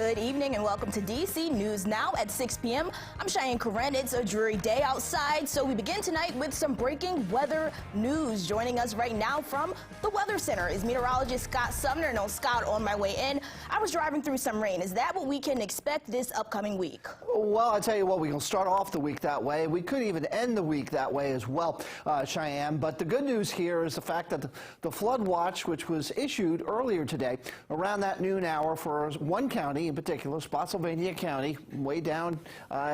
Good evening and welcome to DC News Now at 6 p.m. I'm Cheyenne Corinne. It's a dreary day outside, so we begin tonight with some breaking weather news. Joining us right now from the Weather Center is meteorologist Scott Sumner. No, Scott, on my way in, I was driving through some rain. Is that what we can expect this upcoming week? Well, I tell you what, we can start off the week that way. We could even end the week that way as well, Cheyenne. But the good news here is the fact that the flood watch, which was issued earlier today around that noon hour for one county in particular, Spotsylvania County, way down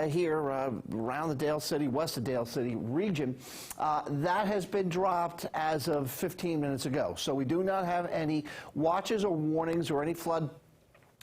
here around the Dale City, west of Dale City region, that has been dropped as of 15 minutes ago. So we do not have any watches or warnings or any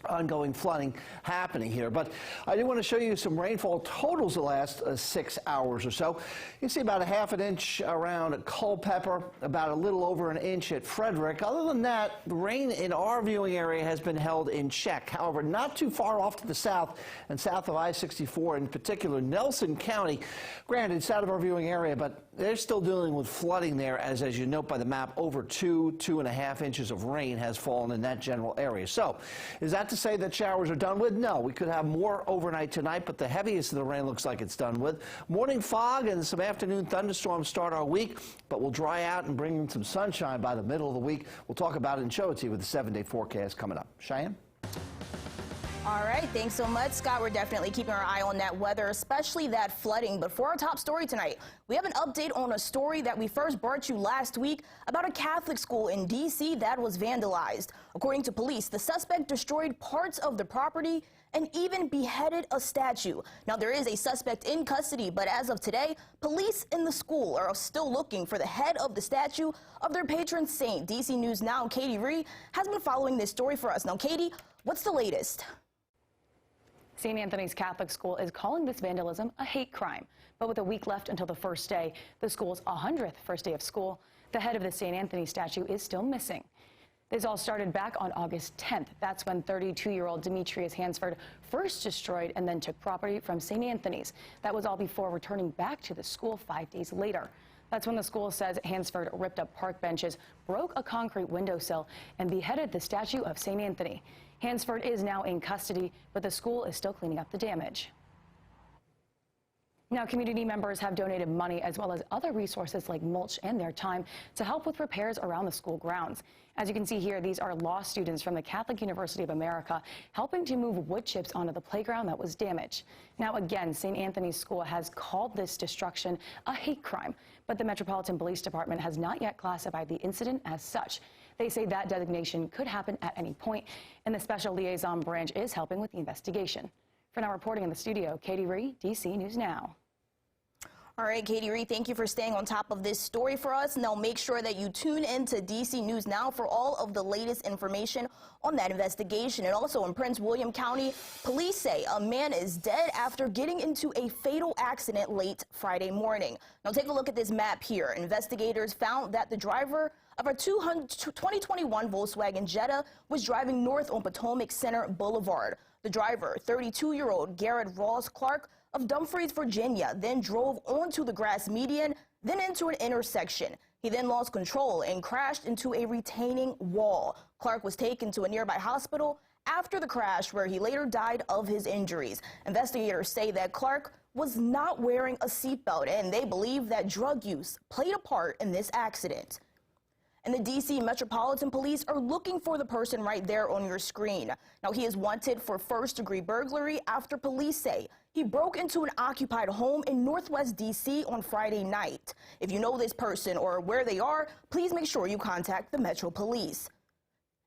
ongoing flooding happening here. But I do want to show you some rainfall totals the last 6 hours or so. You see about a half an inch around Culpeper, about a little over an inch at Frederick. Other than that, the rain in our viewing area has been held in check. However, not too far off to the south and south of I-64, in particular Nelson County. Granted, it's out of our viewing area, but they're still dealing with flooding there, as you note by the map, over 2.5 inches of rain has fallen in that general area. So, is that to say that showers are done with? No, we could have more overnight tonight, but the heaviest of the rain looks like it's done with. Morning fog and some afternoon thunderstorms start our week, but we'll dry out and bring in some sunshine by the middle of the week. We'll talk about it and show it to you with the 7-day forecast coming up. Cheyenne? All right, thanks so much, Scott. We're definitely keeping our eye on that weather, especially that flooding. But for our top story tonight, we have an update on a story that we first brought you last week about a Catholic school in D.C. that was vandalized. According to police, the suspect destroyed parts of the property and even beheaded a statue. Now, there is a suspect in custody, but as of today, police in the school are still looking for the head of the statue of their patron saint. DC News Now, Katie Ree has been following this story for us. Now, Katie, what's the latest? St. Anthony's Catholic School is calling this vandalism a hate crime. But with a week left until the first day, the school's 100th first day of school, the head of the St. Anthony statue is still missing. This all started back on August 10th. That's when 32-year-old Demetrius Hansford first destroyed and then took property from St. Anthony's. That was all before returning back to the school 5 days later. That's when the school says Hansford ripped up park benches, broke a concrete windowsill, and beheaded the statue of St. Anthony. Hansford is now in custody, but the school is still cleaning up the damage. Now, community members have donated money as well as other resources like mulch and their time to help with repairs around the school grounds. As you can see here, these are law students from the Catholic University of America helping to move wood chips onto the playground that was damaged. Now, again, St. Anthony's School has called this destruction a hate crime, but the Metropolitan Police Department has not yet classified the incident as such. They say that designation could happen at any point, and the Special Liaison Branch is helping with the investigation. For now, reporting in the studio, Katie Ree, DC News Now. All right, Katie Ree, thank you for staying on top of this story for us. Now, make sure that you tune into DC News Now for all of the latest information on that investigation. And also in Prince William County, police say a man is dead after getting into a fatal accident late Friday morning. Now, take a look at this map here. Investigators found that the driver of a 2021 Volkswagen Jetta was driving north on Potomac Center Boulevard. The driver, 32-year-old Garrett Ross Clark of Dumfries, Virginia, then drove onto the grass median, then into an intersection. He then lost control and crashed into a retaining wall. Clark was taken to a nearby hospital after the crash, where he later died of his injuries. Investigators say that Clark was not wearing a seatbelt, and they believe that drug use played a part in this accident. And the D.C. Metropolitan Police are looking for the person right there on your screen. Now, he is wanted for first-degree burglary after police say he broke into an occupied home in Northwest D.C. on Friday night. If you know this person or where they are, please make sure you contact the Metro Police.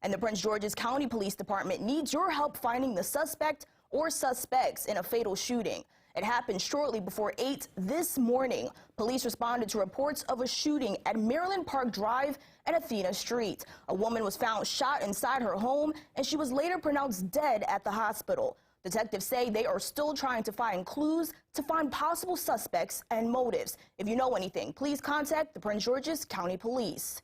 And the Prince George's County Police Department needs your help finding the suspect or suspects in a fatal shooting. It happened shortly before 8 this morning. Police responded to reports of a shooting at Maryland Park Drive and Athena Street. A woman was found shot inside her home, and she was later pronounced dead at the hospital. Detectives say they are still trying to find clues to find possible suspects and motives. If you know anything, please contact the Prince George's County Police.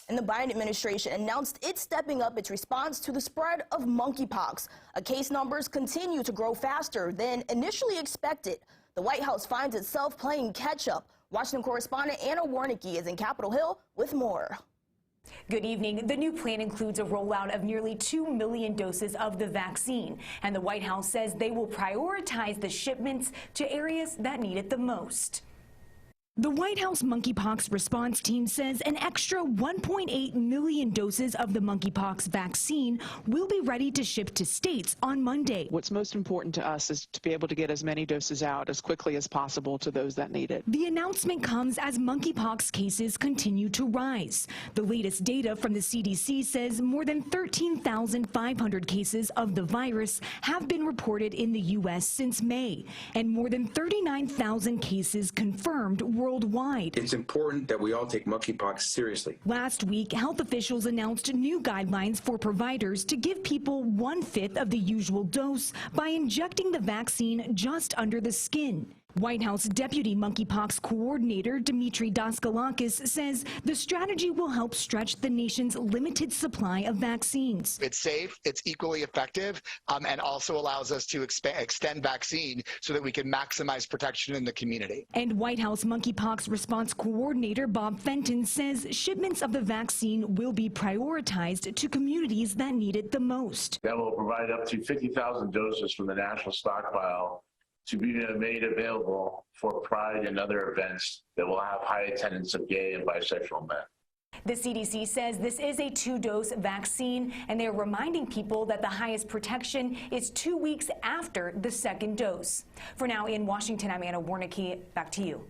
And the Biden administration announced it's stepping up its response to the spread of monkeypox. Case numbers continue to grow faster than initially expected. The White House finds itself playing catch-up. Washington correspondent Anna Warnicki is in Capitol Hill with more. Good evening. The new plan includes a rollout of nearly 2 million doses of the vaccine, and the White House says they will prioritize the shipments to areas that need it the most. The White House monkeypox response team says an extra 1.8 million doses of the monkeypox vaccine will be ready to ship to states on Monday. What's most important to us is to be able to get as many doses out as quickly as possible to those that need it. The announcement comes as monkeypox cases continue to rise. The latest data from the CDC says more than 13,500 cases of the virus have been reported in the U.S. since May, and more than 39,000 cases confirmed worldwide. It's important that we all take monkeypox seriously. Last week, health officials announced new guidelines for providers to give people 1/5 of the usual dose by injecting the vaccine just under the skin. White House Deputy Monkeypox Coordinator Dmitry Daskalakis says the strategy will help stretch the nation's limited supply of vaccines. It's safe, it's equally effective, and also allows us to extend vaccine so that we can maximize protection in the community. And White House Monkeypox Response Coordinator Bob Fenton says shipments of the vaccine will be prioritized to communities that need it the most. That will provide up to 50,000 doses from the national stockpile to be made available for Pride and other events that will have high attendance of gay and bisexual men. The CDC says this is a 2-dose vaccine, and they're reminding people that the highest protection is 2 weeks after the second dose. For now, in Washington, I'm Anna Warnicki. Back to you.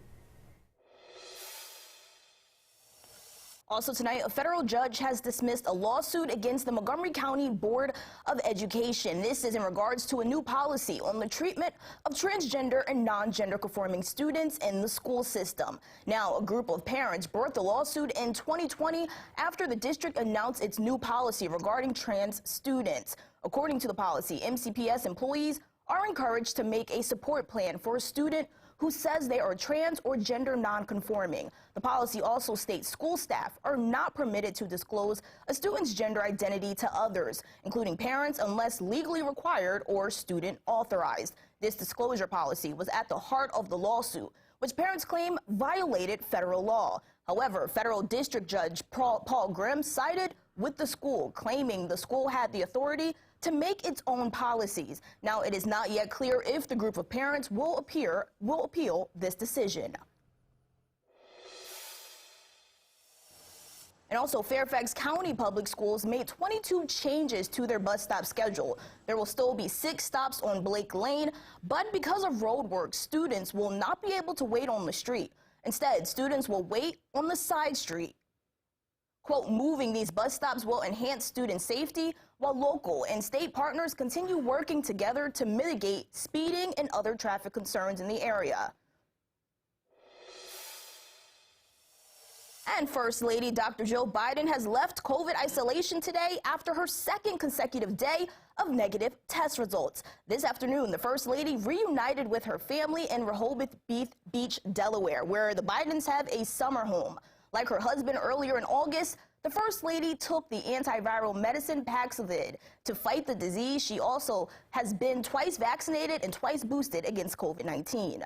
Also tonight, a federal judge has dismissed a lawsuit against the Montgomery County Board of Education. This is in regards to a new policy on the treatment of transgender and non-gender conforming students in the school system. Now, a group of parents brought the lawsuit in 2020 after the district announced its new policy regarding trans students. According to the policy, MCPS employees are encouraged to make a support plan for a student who says they are trans or gender non-conforming. The policy also states school staff are not permitted to disclose a student's gender identity to others, including parents, unless legally required or student authorized. This disclosure policy was at the heart of the lawsuit, which parents claim violated federal law. However, federal district judge Paul Grimm sided with the school, claiming the school had the authority to make its own policies. Now, it is not yet clear if the group of parents will appeal this decision. And also, Fairfax County Public Schools made 22 changes to their bus stop schedule. There will still be 6 stops on Blake Lane, but because of road work, students will not be able to wait on the street. Instead, students will wait on the side street. Quote, moving these bus stops will enhance student safety, while local and state partners continue working together to mitigate speeding and other traffic concerns in the area. And First Lady Dr. Jill Biden has left COVID isolation today after her second consecutive day of negative test results. This afternoon, the First Lady reunited with her family in Rehoboth Beach, Delaware, where the Bidens have a summer home. Like her husband earlier in August, the First Lady took the antiviral medicine Paxlovid to fight the disease. She also has been twice vaccinated and twice boosted against COVID-19.